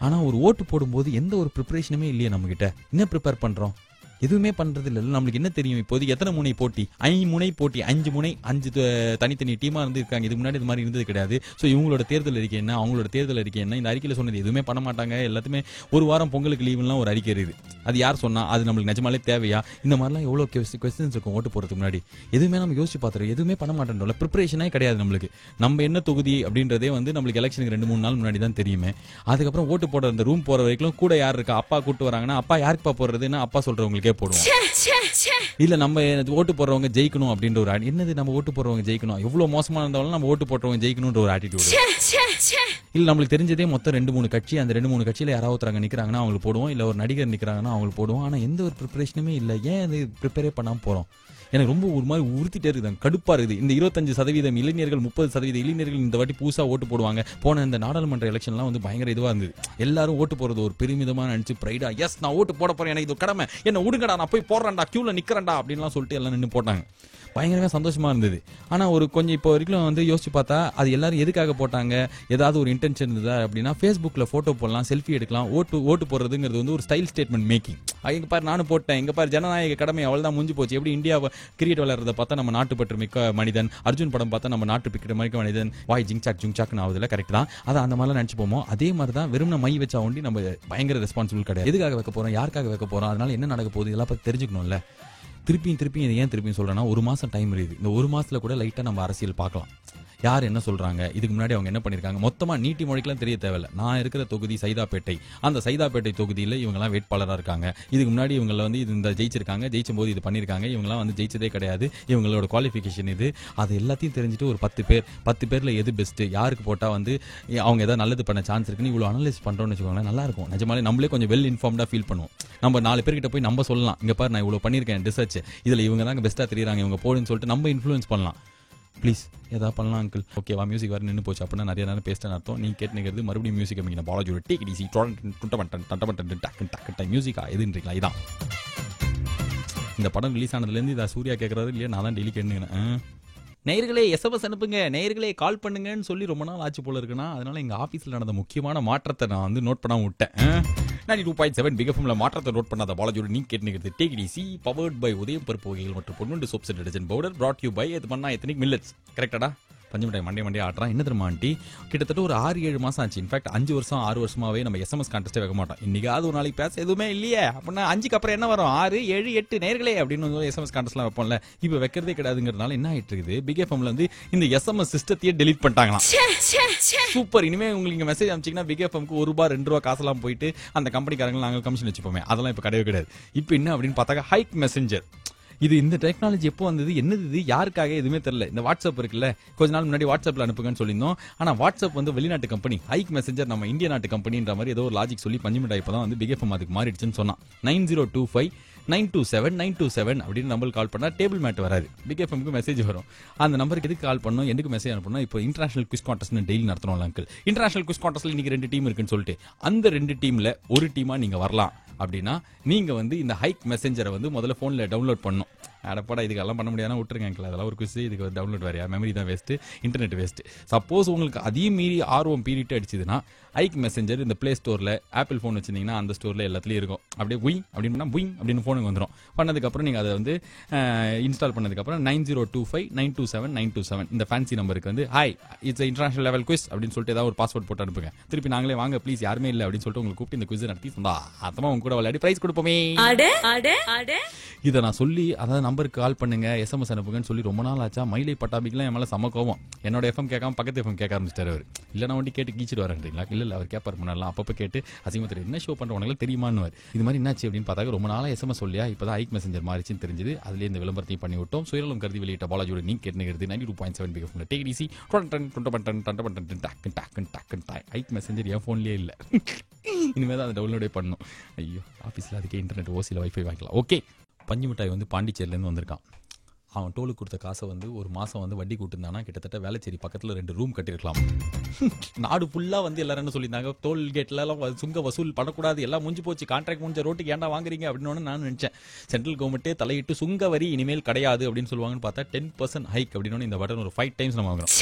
ஆனா ஒரு ஓட்டு போடும்போது எந்த ஒரு ப்ரிப்பரேஷனுமே இல்லையே நம்ம கிட்ட. என்ன ப்ரிப்பேர் பண்றோம், எதுவுமே பண்றது இல்லை. நம்மளுக்கு என்ன தெரியும், இப்போது எத்தனை முனை போட்டி, 5 முனை போட்டி, 5 முனை 5 தனித்தனி டீமா இருந்து இருக்காங்க. இதுக்கு முன்னாடி இது மாதிரி இருந்தது கிடையாது. ஸோ இவங்களோட தேர்தல் அறிக்கை என்ன, அவங்களோட தேர்தல் அறிக்கை என்ன, இந்த அறிக்கையில் சொன்னது எதுவுமே பண்ண மாட்டாங்க. எல்லாத்துமே ஒரு வாரம் பொங்கலுக்கு லீவுலாம் ஒரு அறிக்கை இருக்குது. அது யார் சொன்னா, அது நம்மளுக்கு நிஜமாலே தேவையா, இந்த மாதிரிலாம் எவ்வளோ கொஸ்டின்ஸ் இருக்கும் ஓட்டு போறதுக்கு முன்னாடி. எதுவுமே நம்ம யோசிச்சு பார்த்துறோம், எதுவுமே பண்ண மாட்டோம்ல, ப்ரிப்பரேஷனே கிடையாது நம்மளுக்கு. நம்ம என்ன தொகுதி அப்படின்றதே வந்து நம்மளுக்கு எலெக்ஷனுக்கு 2-3 நாள் முன்னாடி தான் தெரியுமே. அதுக்கப்புறம் ஓட்டு போடுற அந்த ரூம் போற வரைக்கும் கூட யார் இருக்கா, அப்பா கூட்டு வராங்கன்னா அப்பா யாருக்குப்பா போடுறதுன்னா அப்பா சொல்றவங்களுக்கே போடுவோம். இல்ல நம்ம ஓட்டு போடுறவங்க ஜெயிக்கணும் அப்படின்ற ஒரு என்னது, நம்ம ஓட்டு போடுறவங்க ஜெயிக்கணும், எவ்வளவு மோசமா இருந்தாலும் நம்ம ஓட்டு போடுறவங்க ஜெயிக்கணும்ன்ற ஒரு ஆட்டிடியூட். இல்ல நம்மளுக்கு தெரிஞ்சதே மொத்தம் 2-3 கட்சி, அந்த 2-3 கட்சியில யாராவது ஒருத்தரங்க நிக்கிறாங்கன்னா அவங்களுக்கு போடுவோம், இல்ல ஒரு நடிகர் நிக்கிறாங்கன்னா அவங்களுக்கு போடுவோம். ஆனா எந்த ஒரு ப்ரிப்பரேஷனுமே இல்ல. ஏன் அது ப்ரிப்பேரே பண்ணாம போறோம்? எனக்கு ரொம்ப ஒரு மாதிரி உறுத்திட்டே இருக்குது, கடுப்பா இருக்குது. இந்த 25% இளைஞர்கள் 30% இளைஞர்கள் இந்த வாட்டி புதுசா ஓட்டு போடுவாங்க. போன இந்த நாடாளுமன்ற எலெக்ஷன்லாம் வந்து பயங்கர இதுவா இருந்தது. எல்லாரும் ஓட்டு போறது ஒரு பெருமிதமா நினைச்சு பிரைடா, எஸ் நான் ஓட்டு போட போறேன், எனக்கு இது கடமை, என்ன விடுங்கடா நான் போய் போடுறேன்டா, கியூல நிக்கிறேன்டா அப்படின்லாம் சொல்லிட்டு எல்லாம் நின்று போட்டாங்க. பயங்கரமா சந்தோஷமா இருந்தது. ஆனா ஒரு கொஞ்சம் இப்போ வரைக்கும் வந்து யோசிச்சு பார்த்தா அது எல்லாரும் எதுக்காக போட்டாங்க, ஏதாவது ஒரு இன்டென்ஷன் இருந்ததா அப்படின்னா, ஃபேஸ்புக்ல போட்டோ போடலாம், செல்ஃபி எடுக்கலாம், ஓட்டு போடுறதுங்கிறது வந்து ஒரு ஸ்டைல் ஸ்டேட்மெண்ட் மேக்கிங். எங்க பாரு நானும் போட்டேன், எங்க பாரு ஜனநாயக கடமை அவ்வளவுதான் முடிஞ்சு போச்சு. எப்படி இந்தியாவை கிரிக்கெட் விளையாடுறத பார்த்தா நம்ம நாட்டுப்பற்று மிக்க மனிதன், அர்ஜுன் படம் பார்த்தா நம்ம நாட்டு பிக்கிற மிக்க மனிதன், வாய் ஜிங்சாக்னு ஆகுதுல, கரெக்ட் தான். அதை அந்த மாதிரிலாம் நினைச்சு போமோ, அதே மாதிரி தான் வெறும் மை வச்சா ஒண்டி நம்ம பயங்கர ரெஸ்பான்சிபிள் கிடையாது. எதுக்காக வைக்க போறோம், யாருக்காக வைக்க போறோம், அதனால என்ன நடக்க போகுது இதெல்லாம் பத்தி தெரிஞ்சுக்கணும்ல. திருப்பியும் இதை ஏன் திருப்பியும் சொல்றேன்னா, 1 மாசம் டைம் இருக்குது. இந்த 1 மாசத்துல கூட லைட்டா நம்ம அரசியல் பார்க்கலாம். யார் என்ன சொல்றாங்க, இதுக்கு முன்னாடி அவங்க என்ன பண்ணிருக்காங்க, மொத்தமா நீட்டி மொழிக்கெல்லாம் தெரிய தேவையில்ல. நான் இருக்கிற தொகுதி சைதாப்பேட்டை, அந்த சைதாப்பேட்டை தொகுதியில் இவங்கெல்லாம் வேட்பாளராக இருக்காங்க, இதுக்கு முன்னாடி இவங்களை வந்து இந்த ஜெயிச்சிருக்காங்க, ஜெயிச்சும் போது இது பண்ணிருக்காங்க, இவங்கெல்லாம் வந்து ஜெயிச்சதே கிடையாது, இவங்களோட குவாலிஃபிகேஷன் இது, அது எல்லாத்தையும் தெரிஞ்சுட்டு ஒரு 10 பேர்ல எது பெஸ்ட், யாருக்கு போட்டா வந்து அவங்க ஏதாவது நல்லது பண்ண சான்ஸ் இருக்குன்னு இவ்வளவு அனலைஸ் பண்றோம்னு வச்சுக்கோங்களேன், நல்லா இருக்கும். நிஜமாலே நம்மளே கொஞ்சம் வெல் இன்ஃபார்ம்டா ஃபீல் பண்ணுவோம். நம்ம 4 பேர்கிட்ட போய் நம்ம சொல்லலாம், இங்க பாரு நான் இவ்வளவு பண்ணிருக்கேன் ரிசர்ச், இதுல இவங்க தான் பெஸ்டா தெரியுறாங்க, இவங்க போடுன்னு சொல்லிட்டு நம்ம இன்ஃப்ளூயன்ஸ் பண்ணலாம். ப்ளீஸ் ஏதாவது பண்ணலாம் அங்கிள். ஓகேவா, மியூசிக் வேறு நின்று போச்சு அப்படின்னா நிறைய நேரம் பேசிட்டேன் அர்த்தம். நீ கேட்டுக்கிறது மறுபடியும் மியூசிக் அமைக்கிற பாலாஜியோட டேக் இட் ஈஸி டக்கு மியூசிக்கா எதுன்றீங்களா? இதான் இந்த படம் ரிலீஸ் ஆனதுலேருந்து இதை சூர்யா கேட்குறாரு இல்லையா, நான் தான் டெய்லி கேட்டுக்கிறேன். நேயர்களே எஸ்எம்எஸ் அனுப்புங்க, நேயர்களே கால் பண்ணுங்கன்னு சொல்லி ரொம்ப நாள் ஆச்சு போல இருக்குன்னா, அதனால எங்க ஆஃபீஸில் நடந்த முக்கியமான மாற்றத்தை நான் வந்து நோட் பண்ணாம விட்டேன். 92.7 பிக் எஃப்எம்ல மாற்றத்தை நோட் பண்ணாத பாலாஜியோட நீ கேட்டுக்கிறது take it easy, powered by Udhayam பருப்பு வகைகள் மற்றும் Ponvandu soaps and detergent powder, brought you by இது பண்ணா எத்தனிக் மில்லட்ஸ். கரெக்டாடா? பஞ்சமிட்டாய் மண்டே ஆடுறான். என்ன தெரியுமா ஆண்டி, கிட்டத்தட்ட ஒரு 6-7 மாசம் ஆச்சு. இன்ஃபேக்ட் 5 வருஷம் 6 வருஷமாவே நம்ம எஸ்எம்எஸ் கான்டெஸ்டே வைக்க மாட்டோம். இன்னைக்காவது ஒரு நாளைக்கு பேச எதுவுமே இல்லையே அப்படின்னா 5க்கு அப்புறம் என்ன வரும், 6, 7, 8 நேர்களே அப்படின்னு எஸ்எம்எஸ் கான்டெஸ்ட்லாம் வைப்போம்ல. இப்போ வைக்கிறதே கிடையாதுங்கிறதுனால என்ன ஆயிட்டு இருக்குது, பிக் எஃப்எம்ல வந்து இந்த எஸ்எம்எஸ் சிஸ்டத்தையே டெலீட் பண்ணிட்டாங்களாம். சூப்பர். இனிமே உங்களுக்கு மெசேஜ் அனுப்பிச்சிங்கன்னா பிக் எஃப்எம்க்கு ₹1-2 காசெல்லாம் போயிட்டு அந்த கம்பெனிக்காரங்க நாங்கள் கமிஷன் வச்சுப்போமே, அதெல்லாம் இப்போ கிடையவே கிடையாது. இப்போ என்ன அப்படின்னு பார்த்தாக்க ஹைக் மெசஞ்சர். இது இந்த டெக்னாலஜி எப்போ வந்தது, என்னது இது, யாருக்காக எதுவுமே தெரியல. இந்த வாட்ஸ்அப் இருக்குல்ல, கொஞ்ச நாள் முன்னாடி வாட்ஸ்அப்ல அனுப்புங்கன்னு சொல்லியிருந்தோம். ஆனா வாட்ஸ்அப் வந்து வெளிநாட்டு கம்பெனி, ஹைக் மெசஞ்சர் நம்ம இந்திய நாட்டு கம்பெனின்ற மாதிரி ஏதோ ஒரு லாஜிக் சொல்லி பஞ்சமிட்டாய் இப்பதான் வந்து பிக் எஃப்எம் அதுக்கு மாறிடுச்சுன்னு சொன்னான். 9025927927 அப்படின்னு நம்பர் கால் பண்ணா டேபிள் மேட் வராது, பிக் எஃப்எம்க்கு மெசேஜ் வரும். அந்த நம்பருக்கு எதுக்கு கால் பண்ணணும், எதுக்கு மெசேஜ் அனுப்பணும். இப்போ இன்டர்நேஷனல் குவிஸ் கான்டெஸ்ட் டெய்லி நடத்தணும் அங்கிள். இன்டர்நேஷனல் குவிஸ் கான்டெஸ்ட்ல இன்னைக்கு 2 டீம் இருக்குன்னு சொல்லிட்டு அந்த 2 டீம்ல ஒரு டீமா நீங்க வரலாம் அப்படின்னா நீங்க வந்து இந்த ஹைக் மெசஞ்சரை வந்து முதல்ல போன்ல டவுன்லோட் பண்ணணும். அடப்படா இதுக்கெல்லாம் பண்ண முடியாதுன்னா விட்டுருங்க அங்கிள், அதெல்லாம் ஒரு குவிஸ், இதுக்கு டவுன்லோட் வேறையா, மெமரி தான் வேஸ்ட்டு, இன்டர்நெட் வேஸ்ட்டு. சப்போஸ் உங்களுக்கு அதையும் மீறி ஆர்வம் பீரிட்டு அடிச்சதுன்னா ஐக் மெசேஞ்சர் இந்த பிளே ஸ்டோரில் ஆப்பிள் ஃபோன் வச்சிருந்தீங்கன்னா அந்த ஸ்டோரில் எல்லாத்துலேயும் இருக்கும். அப்படியே புய் அப்படின்னு புய் அப்படின்னு ஃபோனுக்கு வந்துடும். பண்ணதுக்கப்புறம் நீங்கள் அதை வந்து இன்ஸ்டால் பண்ணதுக்கப்புறம் 9025927927 இந்த ஃபேன்சி நம்பருக்கு வந்து hi it's international level quiz அப்படின்னு சொல்லிட்டு ஏதாவது ஒரு பாஸ்வேர்ட் போட்டு அனுப்புங்க. திருப்பி நாங்களே வாங்க ப்ளீஸ் யாருமே இல்லை அப்படின்னு சொல்லிட்டு உங்களுக்கு கூப்பிட்டு இந்த குவிஸ் நடத்தி அத்தமா உங்க கூட விளையாடி பிரைஸ் கொடுப்போமே. இதை நான் சொல்லி அதாவது நம்பருக்கு கால் பண்ணுங்க, எஸ்எம்எஸ் அனுப்புங்கன்னு சொல்லி ரொம்ப நாள் ஆச்சா. மயிலை பட்டாபிக்கெல்லாம் என் மேலே செம கோவம். என்னோட எஃப்எம் கேட்காம பக்கத்து எஃப்எம் கேட்க ஆரம்பிச்சிட்டாரு அவர். இல்லை நான் வண்டி கேட்டு கீச்சிட்டு வரேன்றீங்களா? இல்லை அவர் கேட்பார் முன்னாடி அப்பப்போ கேட்டு அசிங்கத்தில் என்ன ஷோ பண்ணுற உனக்கு தெரியுமான்னு. இது மாதிரி என்னாச்சு அப்படின்னு பார்த்தா ரொம்ப நாளாக எஸ்எம்எஸ் சொல்லியா இப்போ தான் ஐக் மெசேஞ்சர் மாறிச்சுன்னு தெரிஞ்சது. அதுலேயே இந்த விளம்பரத்தையும் பண்ணி விட்டோம். சுயநலம் கருதி வெளியிட்ட பாலாஜியோட நீ கேட்டுங்கிறது 92.7 பிக் எஃப்எம்ல டேக் இட் ஈஸி. ஐக் மெசேஞ்சர் என் ஃபோன்லேயே இல்லை. இனிமேல் தான் அதை டவுன்லோடே பண்ணணும். ஐயோ ஆஃபீஸில் அதுக்கே இன்டர்நெட் ஓசியில் வைஃபை வாங்கிக்கலாம். ஓகே, பஞ்சு மிட்டாய் வந்து பாண்டிச்சேரியிலேருந்து வந்திருக்கான். அவன் டோலுக்கு கொடுத்த காசை வந்து ஒரு மாதம் வந்து வட்டி கூட்டிருந்தானா கிட்டத்தட்ட வேளச்சேரி பக்கத்தில் 2 ரூம் கட்டியிருக்கலாம். நாடு ஃபுல்லாக வந்து எல்லாரும் என்ன சொல்லியிருந்தாங்க, டோல் கேட்லாம் சுங்க வசூல் பண்ணக்கூடாது, எல்லாம் முடிஞ்சு போச்சு, கான்ட்ராக்ட் முடிஞ்ச ரோட்டுக்கு ஏன்டா வாங்குறீங்க அப்படின்னு நான் நினச்சேன். சென்ட்ரல் கவர்மெண்ட்டே தலையிட்டு சுங்க வரி இனிமேல் கிடையாது அப்படின்னு சொல்லுவாங்கன்னு பார்த்தா 10% ஹைக் அப்படின்னு இந்த பட்டன் ஒரு 5 டைம்ஸ் நம்ம வாங்குறோம்.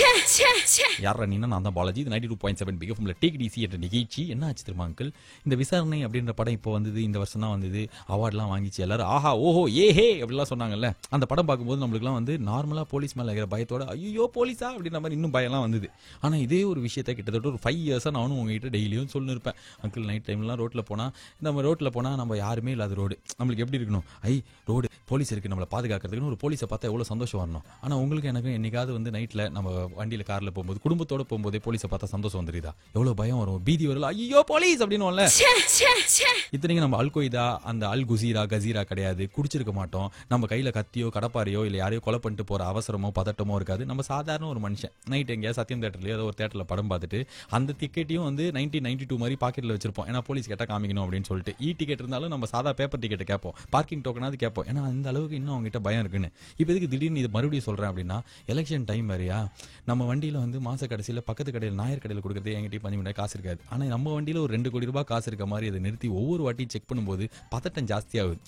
யாரா நீனா? நான் தான் பாலாஜி. இது 92.7 பிக் எஃப்எம்ல டேக் இட் ஈஸி என்ற நிகழ்ச்சி. என்ன ஆச்சு தெரியுமா அங்கிள், இந்த விசாரணை அப்படின்ற படம் இப்போ வந்தது, இந்த வருஷம் தான் வந்தது, அவார்ட்லாம் வாங்கிச்சு, எல்லாரும் ஆஹா ஓஹோ ஏஹே அப்படிலாம் சொன்னாங்கல்ல. அந்த படம் பார்க்கும்போது நம்மளுக்குலாம் வந்து நார்மலாக போலீஸ் மேலே இருக்கிற பயத்தோட ஐயோ போலீஸா அப்படின்ற மாதிரி இன்னும் பயம்லாம் வந்தது. ஆனால் இதே ஒரு விஷயத்தை கிட்டத்தட்ட ஒரு 5 இயர்ஸாக நானும் உங்ககிட்ட டெய்லியும் சொல்லிருப்பேன். அங்கிள் நைட் டைம்லாம் ரோட்டில் போனால் நம்ம ரோட்டில் போனால் நம்ம யாருமே இல்லாத ரோடு நம்மளுக்கு எப்படி இருக்கணும், ரோடு போலீஸ் இருக்குது நம்மளை பாதுகாக்கிறதுக்குன்னு ஒரு போலீஸை பார்த்தா எவ்வளோ சந்தோஷம் வரணும். ஆனால் உங்களுக்கு எனக்கு என்னைக்காவது வந்து நைட்டில் நம்ம வண்டியில் காரில் போகும்போது குடும்பத்தோடு போகும்போதே போலீஸை பார்த்தா சந்தோஷம் வந்துருதா? எவ்வளோ பயம் வரும், பீதி வரல, ஐயோ போலீஸ் அப்படின்னு. இத்தனைக்கு நம்ம அல்கொய்தா அந்த அல் குசீரா கசீரா கிடையாது, குடிச்சிருக்க மாட்டோம், நம்ம கையில் கத்தியோ கடப்பாரையோ இல்லை யாரையோ கொலை பண்ணிட்டு போகிற அவசரமோ பதட்டமோ இருக்காது. நம்ம சாதாரண ஒரு மனுஷன் நைட் எங்கேயா சத்தியம் தேட்டர்லையோ ஏதோ ஒரு தேட்டரில் படம் பார்த்துட்டு அந்த டிக்கெட்டையும் வந்து 1992 மாதிரி பாக்கெட்டில் வச்சிருப்போம். ஏன்னா போலீஸ் கேட்டால் காமிக்கணும் அப்படின்னு சொல்லிட்டு. டிக்கெட் இருந்தாலும் நம்ம சாதா பேப்பர் டிக்கெட் கேட்போம், பார்க்கிங் டோக்கனாவது கேட்போம். ஏன்னா அந்த அளவுக்கு இன்னும் அவங்ககிட்ட பயம் இருக்குன்னு. இப்போ எதுக்கு திடீர்னு இது மறுபடியும் சொல்கிறேன் அப்படின்னா, எலெக்ஷன் டைம் வேறையா, நம்ம வண்டியில் வந்து மாச கடைசியில் பக்கத்து கடையில் நாயர் கடையில் கொடுக்குறது எங்கிட்ட 5 மினிட் காசு இருக்காது. ஆனால் நம்ம வண்டியில் ஒரு 2 கோடி ரூபாய் காசு இருக்க மாதிரி அதை நிறுத்தி ஒவ்வொரு வாட்டியும் செக் பண்ணும்போது பதட்டம் ஜாஸ்தியாகுது.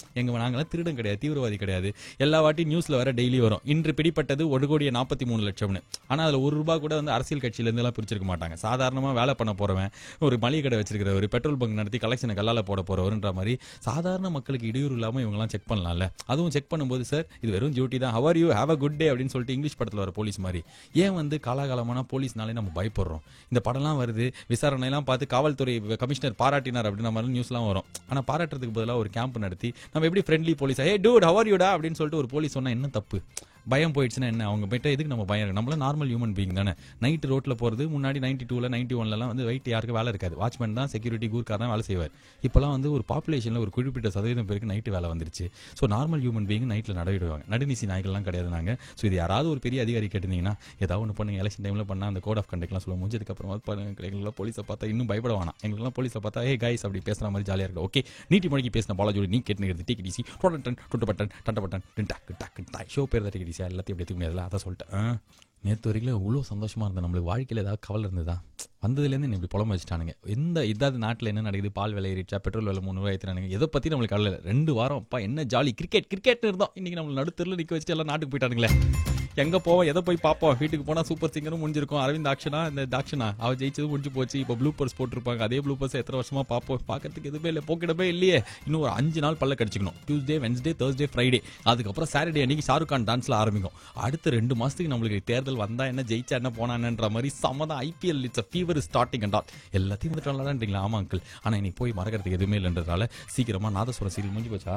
நாங்களாம் திருடன் கிடையாது, தீவிரவாதி கிடையாது. எல்லா வாட்டியும் நியூஸில் வர டெய்லி வரும், இன்று பிடிப்பட்டது 1,43,00,000. ஆனால் அதில் ₹1 கூட வந்து அரசியல் கட்சியிலேருந்து எல்லாம் பிரிச்சிருக்க மாட்டாங்க. சாதாரணமாக வேலை பண்ண போறவன், ஒரு மளிகை கடை வச்சிருக்கிறவர், பெட்ரோல் பங்க் நடத்தி கலெக்ஷனை கல்லால போட போறவர்ன்ற மாதிரி சாதாரண மக்களுக்கு இடையூறு இல்லாமல் இவங்கெல்லாம் செக் பண்ணலாம்ல. அதுவும் செக் பண்ணும்போது சார் இது வெறும் டியூட்டி தான், how are you, have a good day அப்படின்னு சொல்லிட்டு இங்கிலீஷ் படத்தில் வர போலீஸ் மாதிரி. ஏன் வந்து காலாகாலமான போலீஸ்னாலே நம்ம பயப்படுறோம்? இந்த படம்லாம் வருது, விசாரணைலாம் பார்த்து காவல்துறை கமிஷனர் பாராட்டினார் அப்படின்ற மாதிரி நியூஸ்லாம் வரும். ஆனால் பாராட்டுறதுக்கு பதிலாக ஒரு கேம்ப் நடத்தி நம்ம எப்படி ஃப்ரெண்ட்லி போலீஸா, ஹே டூட் ஹவ் ஆர் யூடா அப்படின்னு சொல்லிட்டு ஒரு போலீஸ் சொன்னா என்ன தப்பு? பயம் போயிடுச்சுன்னா என்ன? அவங்க போயிட்டா எதுக்கு நம்ம பயம் இருக்கு? நம்மள நார்மல் ஹியூமன் பீயிங் தானே. நைட்டு ரோட்டில் போகிறது முன்னாடி 92ல் 91லலாம் வந்து வெயிட் யாருக்கு வேலை இருக்காது, வாட்ச்மேன் தான், செக்யூரிட்டி கூர்க்கார் தான் வேலை செய்வார். இப்போலாம் வந்து ஒரு பாப்புலேஷனில் ஒரு குறிப்பிட்ட சதவீதம் பேருக்கு நைட்டு வேலை வந்துருச்சு. ஸோ நார்மல் ஹியூமன் பீயிங் நைட்டில் நடவிடுவாங்க. நடுநிசி நாய்கள்லாம் கிடையாது நாங்கள். ஸோ இது யாராவது ஒரு பெரிய அதிகாரி கேட்டிருந்தீங்கன்னா ஏதாவது ஒன்று பண்ணுங்க, எலெக்ஷன் டைமில் பண்ணால் அந்த கோட் ஆஃப் கண்டக்ட்லாம் சொல்ல முடிஞ்சதுக்கப்புறமா எங்களுக்குலாம் போலீஸை பார்த்தா இன்னும் பயப்பட வேணாம். எங்களுக்குலாம் போலீஸை பார்த்தா ஹே கைஸ் அப்படி பேசுகிற மாதிரி ஜாலியாக இருக்கும். ஓகே, நீட்டி மணிக்கு பேசின பாலாஜோடி நீ கேட்டுங்கிறது டேக் இட் ஈஸி. ஷோ பேர் தான் டேக் இட் ஈஸி. எல்லாத்தையும் எப்படி முடியாது, அதான் சொல்லிட்டேன். நேற்று வரைக்கும் இவ்வளோ சந்தோஷமாக இருந்தேன். நம்மளுக்கு வாழ்க்கையில் ஏதாவது கவலை இருந்ததா? வந்ததுலேருந்து என்ன இப்படி புலம்ப வச்சுட்டானுங்க. இதாவது நாட்டில் என்ன நடக்குது, பால் விலை ஏறிச்சா, பெட்ரோல் விலை 3 ரூபாய் ஏற்றினானுங்க, எதை பற்றி நம்மளுக்கு கவலை இல்லை. 2 வாரம் அப்பா என்ன ஜாலி, கிரிக்கெட்னு இருந்தோம். இன்றைக்கி நம்மளை நடுத்தரில் நிற்க வச்சுட்டு எல்லாம் நாட்டுக்கு போயிட்டானுங்களே. எங்கே போவோம், எதை போய் பார்ப்போம்? வீட்டுக்கு போனால் சூப்பர் சிங்கரும் முடிஞ்சிருக்கும், அரவிந்த் தாக்ஷனா அவள் ஜெயிச்சது முடிஞ்சு போச்சு. இப்போ ப்ளூப்பர்ஸ் போட்டிருப்பாங்க, அதே ப்ளூப்பர்ஸ் எத்தனை வருஷமாக பார்ப்போம், பார்க்கறதுக்கு எதுவுமே இல்லை, போக்கிடமே இல்லையே. இன்னும் ஒரு 5 நாள் பல்ல கடிச்சிக்கணும். டியூஸ்டே, வென்ஸ்டே, தேர்ஸ்டே, ஃப்ரைடே, அதுக்கப்புறம் சாட்டர்டே அன்னைக்கு ஷாருக் கான் டான்ஸில் ஆரம்பிக்கும். அடுத்த 2 மாதத்துக்கு நம்மளுக்கு தேர்தல் வந்தால் என்ன, ஜெயிச்சா என்ன, போனான்ற மாதிரி சமதான். IPL it's a fever starting and all. எல்லாத்தையும் வந்துட்டாங்களா? ஆமா அங்கிள். ஆனால் இன்னைக்கு போய் மறக்கிறதுக்கு எதுவுமே இல்லைன்றதால சீக்கிரமாக நாதஸ்வரம் சீரியல் முடிஞ்சு போச்சா?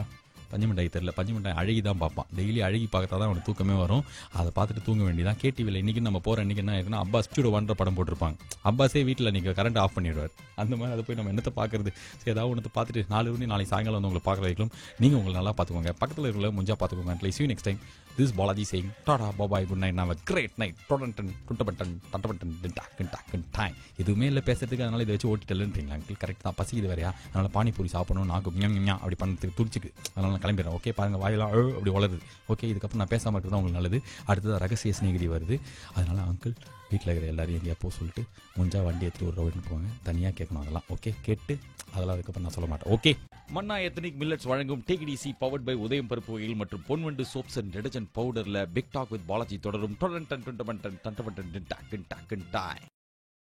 பஞ்சமிட்டாய் தெரியல, பஞ்சமிட்டாய் அழகி தான் பார்ப்பான். டெய்லி அழகி பார்த்தா தான் அவனுக்கு தூக்கமே வரும். அதை பார்த்துட்டு தூங்க வேண்டியதான். KTVல இன்றைக்கி நம்ம போகிற அன்றைக்கி என்ன ஆயிருக்குன்னா, அப்பாஸ் ஸ்டூடியோ 1 படம் போட்டிருப்பாங்க. அப்பாஸே வீட்டில் நீங்கள் கரண்ட் ஆஃப் பண்ணிவிடுவார். அந்த மாதிரி அதை போய் நம்ம என்னத்தை பார்க்குறது? சரி, ஏதாவது ஒன்று பார்த்துட்டு 4 மணி நாளைக்கு சாயங்காலம் வந்து உங்களை பார்க்குற வைக்கலாம். நீங்கள் உங்களை நல்லா பார்த்துக்கோங்க, பக்கத்தில் இருக்கிற முடிஞ்சா பார்த்துக்கோங்க. And see you next time. This is Balaji saying tata bye bye, good night. நான் கிரேட் நைட். டைம் எதுவுமே இல்லை பேசுறதுக்கு, அதனால் இதை வச்சு ஓட்டிட்டலன்றீங்களா? கரெக்ட் தான், பசிக்குது வேறையா, அதனால் பானிபூரி சாப்பிடணும், நாக்கு அப்படி பண்ணுறதுக்கு துடிச்சிக்கு, அதனால் நான் கிளம்பிடுறேன். ஓகே, பாருங்கள் வாயெல்லாம் அப்படி வளருது. ஓகே, இதுக்கப்புறம் நான் பேசாமல் இருக்கிறது உங்களுக்கு நல்லது. அடுத்தது ரகசிய சிநேகிதி வருது. அதனால் அங்கிள் வீட்டில் இருக்கிற எல்லாரையும் எங்கேயா போக சொல்லிட்டு முடிஞ்சா வண்டி எடுத்துகிட்டு ஒரு ரவுண்ட் போவாங்க, தனியாக கேட்கணும் அதெல்லாம். ஓகே, கேட்டு அதெல்லாம் அதுக்கப்புறம் நான் சொல்ல மாட்டேன். ஓகே, மன்னா எத்தனிக் மில்லட்ஸ் வழங்கும் take it easy powered by Udhayam பருப்பு வகைகள் மற்றும் பொன்வண்டு சோப்ஸ் அண்ட் டிடர்ஜென்ட் பவுடர்ல பிக் டாக் வித் பாலாஜி தொடரும்.